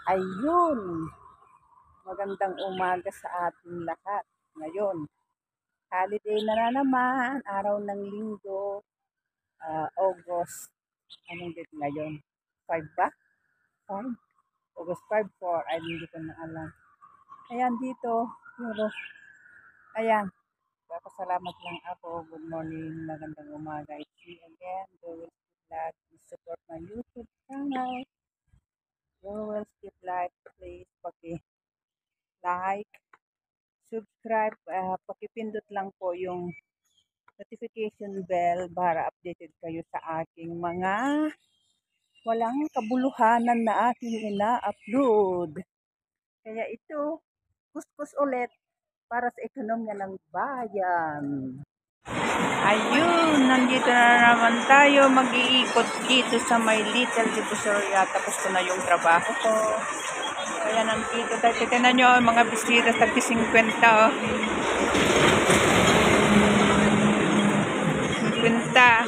Ayun, magandang umaga sa ating lahat. Ngayon, holiday na naman, araw ng linggo, August, anong date ngayon? 5 ba? 5? August 5, 4, ay hindi ko na alam. Ayan dito, pero, ayan, papasalamat lang ako. Good morning, magandang umaga. It's me again, Joel Vlog. Please support my YouTube channel. Joel Vlog, please paki-like, subscribe, pakipindot lang po yung notification bell para updated kayo sa aking mga walang kabuluhanan na aking ina-upload. Kaya ito, kuskus ulit para sa ekonomiya ng bayan. Ayun, nandito na naman tayo mag-iikot dito sa may Little Divisoria. Tapos ko na yung trabaho ko. Kaya nandito tayo. Tignan nyo, mga bisita, tagti 50. Oh. 50.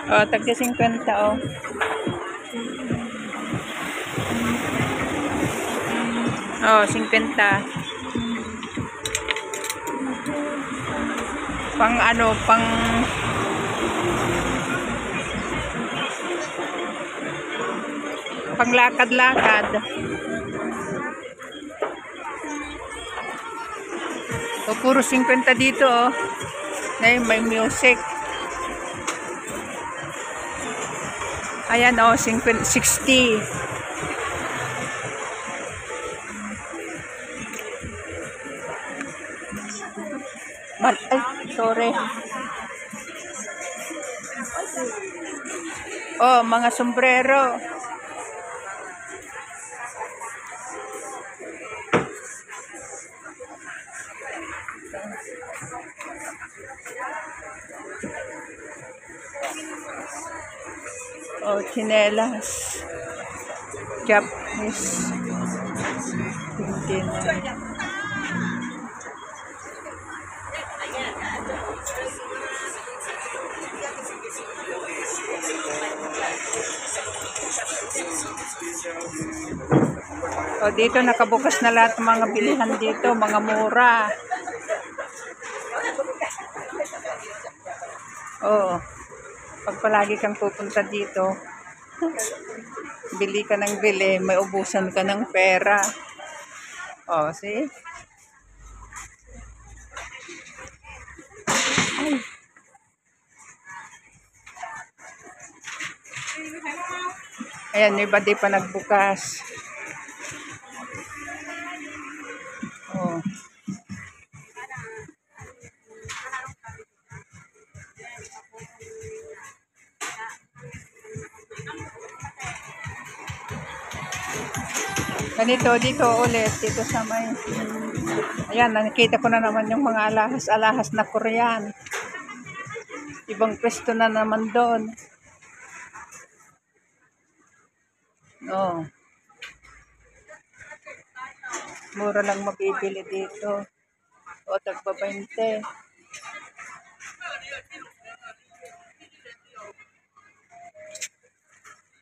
Oh, tagti 50. Oh. Oh, 50. Pang ano, panglakad-lakad. O, puro 50 dito, oh. May music. Ayan, oh, 60. Ay, sorry. Oh, mga sombrero. Oh, chinelas. Japanese. Hindi na. O, dito nakabukas na lahat ng mga bilihan dito, mga mura. Oo. Pag palagi kang pupunta dito, bili ka ng bili, may ubusan ka ng pera. O, see? Ay. Ayan, iba di pa nagbukas. Oh. Ganito, dito ulit, dito sa may, ayan, nakikita ko na naman yung mga alahas-alahas na Korean. Ibang pwesto na naman doon. Oh. Mura lang mabibili dito. O, tagpa 20.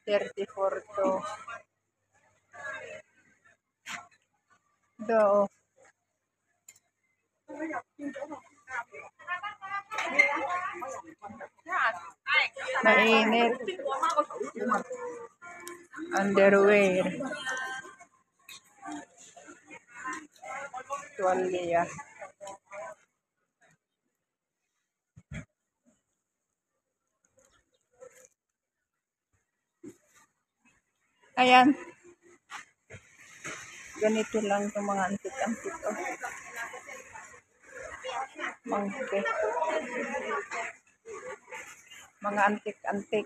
$34 to. Do. Mainit. Underwear. Tuwalya. Ayan. Ganito lang itong mga antik-antik. Oh. Mangke. Mga antik-antik.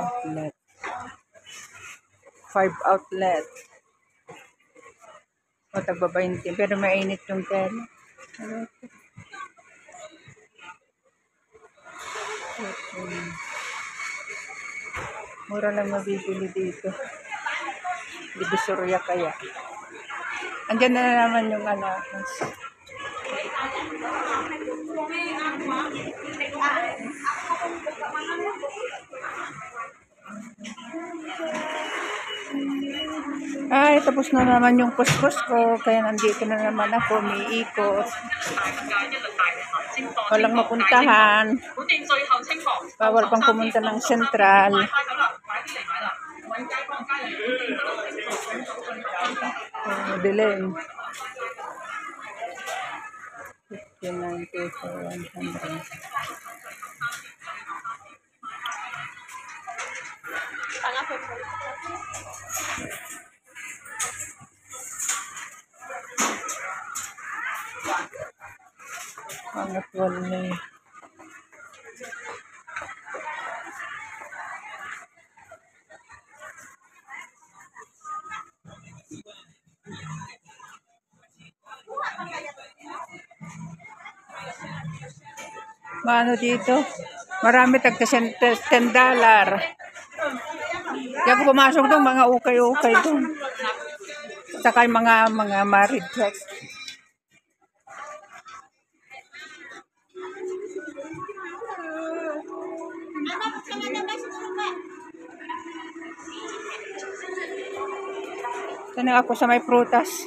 Outlet. 5 outlet. O, tagba 20. Pero mainit yung tela. Mura lang mabibili dito. Divisoria kaya. Andyan na naman yung ano. Ay, tapos na naman yung kuskus ko. Kaya nandito na naman ako, umiikot. Walang mapuntahan. Bawal pang pumunta ng sentral. Dilim. 59 pesos, 100. Ang actual na Mano dito? Marami tagta $10. Di ako pumasok doon, mga ukay-ukay doon. Saka yung mga married truck. Tanong ako sa may prutas.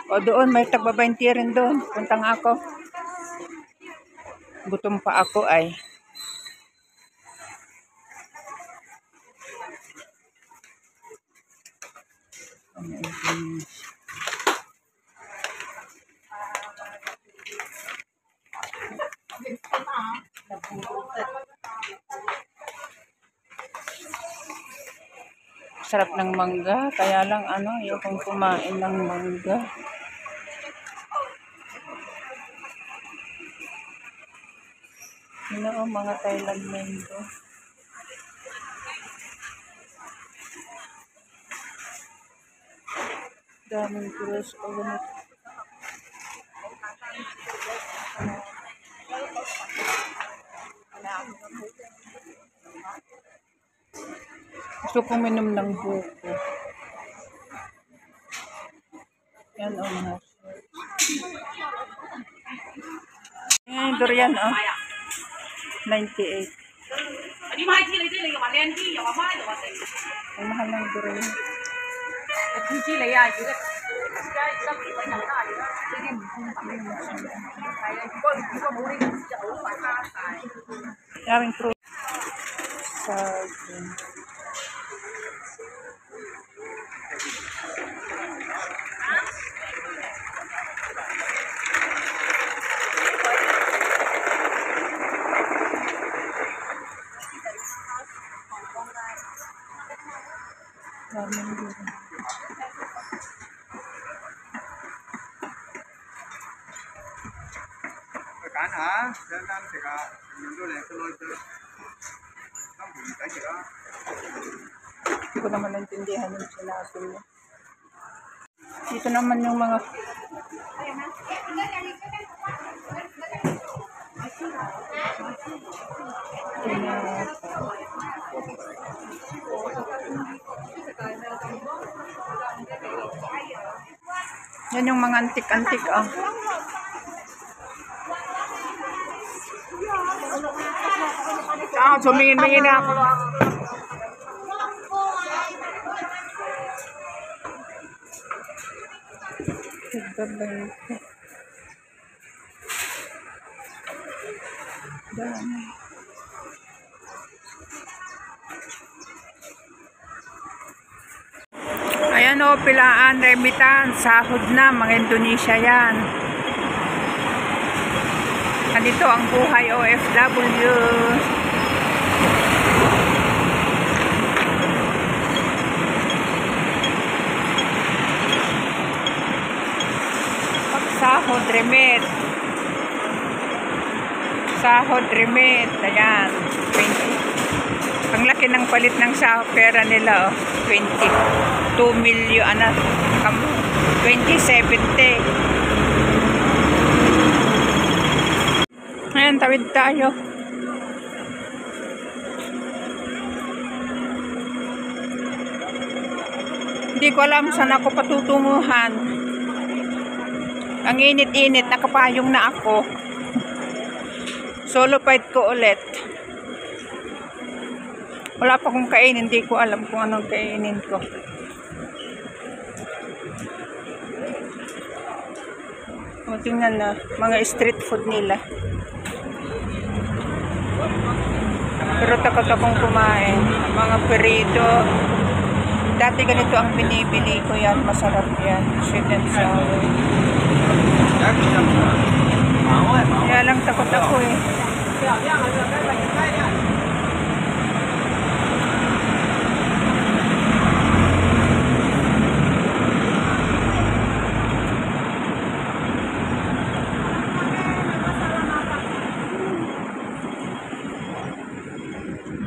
O doon, may tagba 20 rin doon. Punta nga ako. Gutom pa ako ay. Sarap ng mangga, kaya lang ayokong kumain ng mangga. Yun mga Thailand mango. Daming kilos o ganito. Gusto kong minom ng buko. Yan mga durian 98. Ang mahal ng durian. Daming fruit. Saging. Daming durian. Hindi ko naman naintindihan yung sinabi niya. Dito naman yung mga yan yung mga antik-antik sumingin-mingin na ako. Ayan pilaan, remittance, sahod na, mga Indonesia yan. Andito ang buhay OFW. Sahod, remit. Sahod, remit. Ayan. 20. Ang laki ng palit ng pera nila. 22 million. 2070. Ayan, tawid tayo. Hindi ko alam saan ako patutunguhan. Ang init-init, nakapayong na ako. Solo fight ko ulit. Wala pa akong kainin, hindi ko alam kung anong kainin ko. O, tingnan na, mga street food nila. Pero takot akong kumain. Mga perito. Dati ganito ang binibili ko yan. Masarap yan. Sweet and sour. Kaya lang takot ako eh.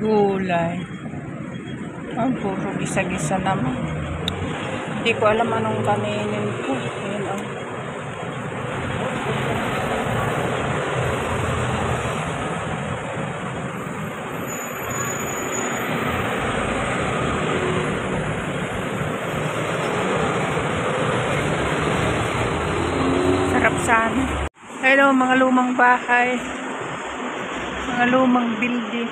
Gulay. Ang puro gisa-gisa naman. Hindi ko alam anong kaninin ko. Ayan ang sarap sana. Hello, mga lumang bahay. Mga lumang building.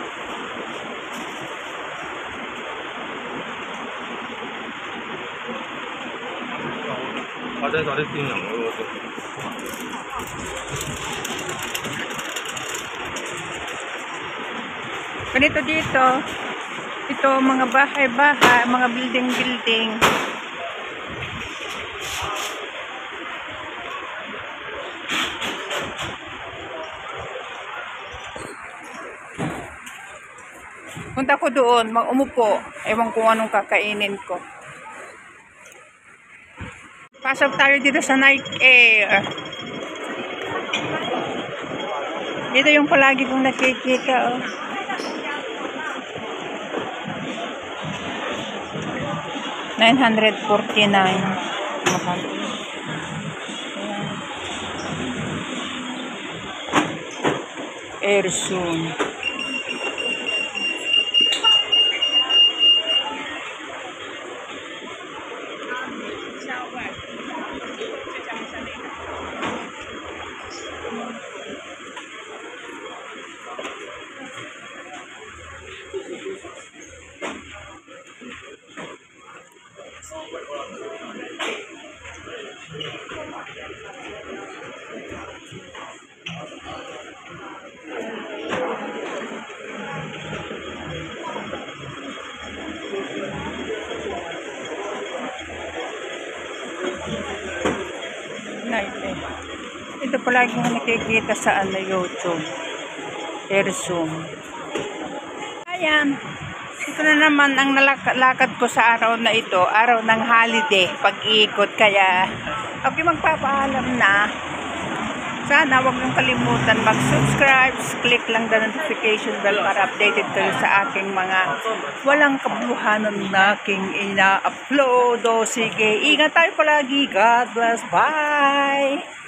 Ganito dito. Ito mga bahay-bahay, mga building-building. Punta ko doon, umupo. Ewan kung anong kakainin ko. Pasok tayo dito sa night air. Dito yung palagi kong nakikita, oh. $949. Mahal. Air soon. Ito palagi nga nakikita sa YouTube. Airzoom. Ayan. Ito na naman ang nalakad ko sa araw na ito. Araw ng holiday. Pag-ikot. Kaya ako magpapaalam na. Sana huwag niyong kalimutan mag-subscribe. Click lang the notification bell para updated kayo sa aking mga walang kabuluhanan na aking ina-upload. O sige, ingat tayo palagi. God bless. Bye!